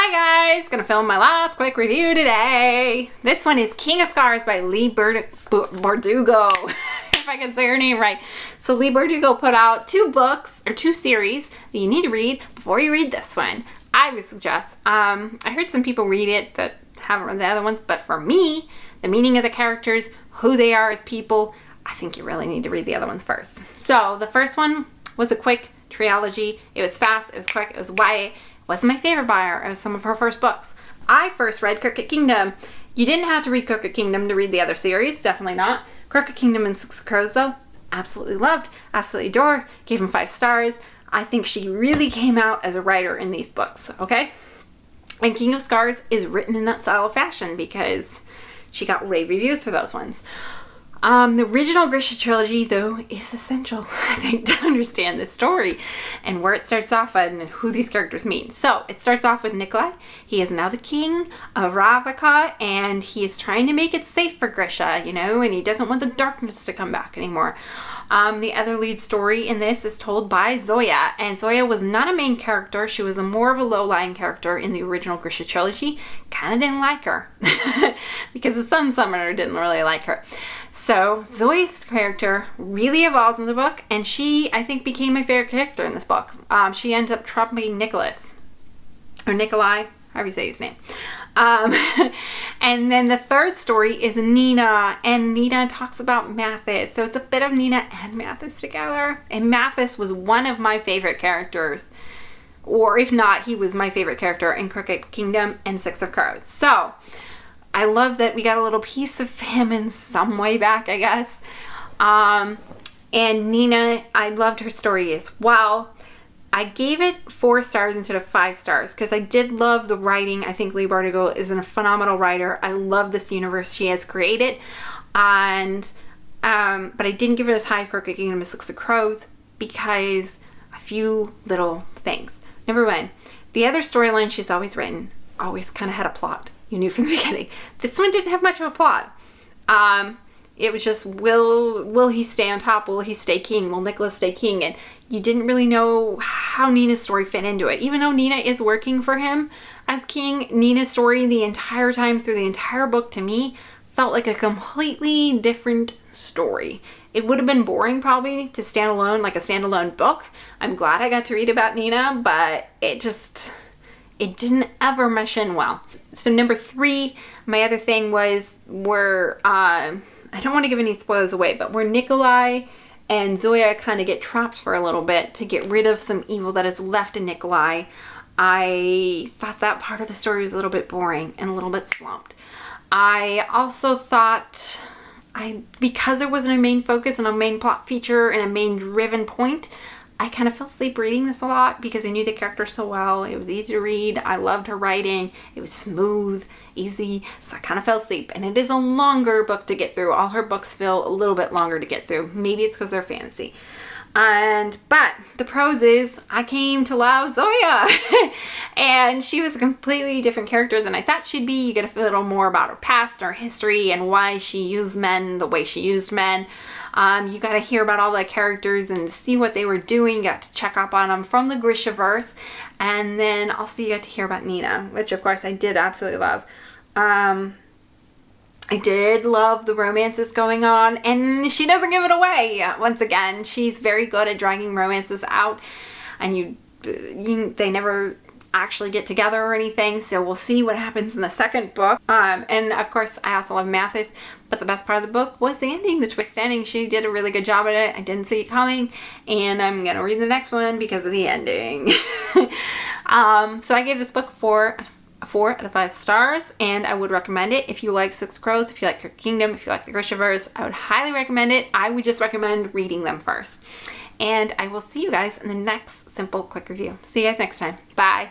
Hi guys! Gonna film my last quick review today. This one is King of Scars by Leigh Bardugo. If I can say her name right. So Leigh Bardugo put out two series that you need to read before you read this one. I would suggest. I heard some people read it that haven't read the other ones, but for me, the meaning of the characters, who they are as people, I think you really need to read the other ones first. So the first one was a quick trilogy. It was fast, it was quick, it was YA. Wasn't my favorite by her. It was some of her first books. I first read Crooked Kingdom. You didn't have to read Crooked Kingdom to read the other series. Definitely not. Crooked Kingdom and Six of Crows, though, absolutely loved, absolutely adore, gave them 5 stars. I think she really came out as a writer in these books, okay? And King of Scars is written in that style of fashion because she got rave reviews for those ones. The original Grisha trilogy, though, is essential, I think, to understand this story and where it starts off and who these characters mean. So, it starts off with Nikolai. He is now the king of Ravnica, and he is trying to make it safe for Grisha, you know, and he doesn't want the darkness to come back anymore. The other lead story in this is told by Zoya, and Zoya was not a main character. She was more of a low-lying character in the original Grisha trilogy. Kind of didn't like her because the Sun Summoner didn't really like her. So Zoya's character really evolves in the book, and she, I think, became my favorite character in this book. She ends up trumping Nicholas, or Nikolai, however you say his name. And then the third story is Nina, and Nina talks about Mathis. So it's a bit of Nina and Mathis together. And Mathis was one of my favorite characters, or if not, he was my favorite character in Crooked Kingdom and Six of Crows. So I love that we got a little piece of him in some way back, I guess. And Nina, I loved her story as well. I gave it 4 stars instead of 5 stars because I did love the writing. I think Leigh Bardugo is a phenomenal writer. I love this universe she has created. And but I didn't give it as high as Crooked Kingdom as Six of Crows because a few little things. Number 1, the other storyline she's always written always kind of had a plot. You knew from the beginning. This one didn't have much of a plot. It was just, will he stay on top? Will he stay king? Will Nicholas stay king? And you didn't really know how Nina's story fit into it. Even though Nina is working for him as king, Nina's story the entire time through the entire book to me felt like a completely different story. It would have been boring probably to stand alone, like a standalone book. I'm glad I got to read about Nina, but it didn't ever mesh in well. So number 3, my other thing was where, I don't want to give any spoilers away, but where Nikolai and Zoya kind of get trapped for a little bit to get rid of some evil that is left in Nikolai. I thought that part of the story was a little bit boring and a little bit slumped. I also thought, because there wasn't a main focus and a main plot feature and a main driven point, I kind of fell asleep reading this a lot because I knew the character so well. It was easy to read. I loved her writing. It was smooth, easy. So I kind of fell asleep. And it is a longer book to get through. All her books feel a little bit longer to get through. Maybe it's because they're fantasy. But the pros is I came to love Zoya. And she was a completely different character than I thought she'd be. You get a little more about her past, her history, and why she used men the way she used men. You got to hear about all the characters and see what they were doing. You got to check up on them from the Grishaverse. And then also you got to hear about Nina, which of course I did absolutely love. I did love the romances going on, and she doesn't give it away. Once again, she's very good at dragging romances out, and they never actually get together or anything, so we'll see what happens in the second book. And of course I also love Mathis, but the best part of the book was the ending, the twist ending. She did a really good job at it. I didn't see it coming, and I'm gonna read the next one because of the ending. So I gave this book 4 out of 5 stars, and I would recommend it if you like Six Crows, if you like Crooked Kingdom, if you like the Grishaverse. I would highly recommend it. I would just recommend reading them first. And I will see you guys in the next simple quick review. See you guys next time. Bye.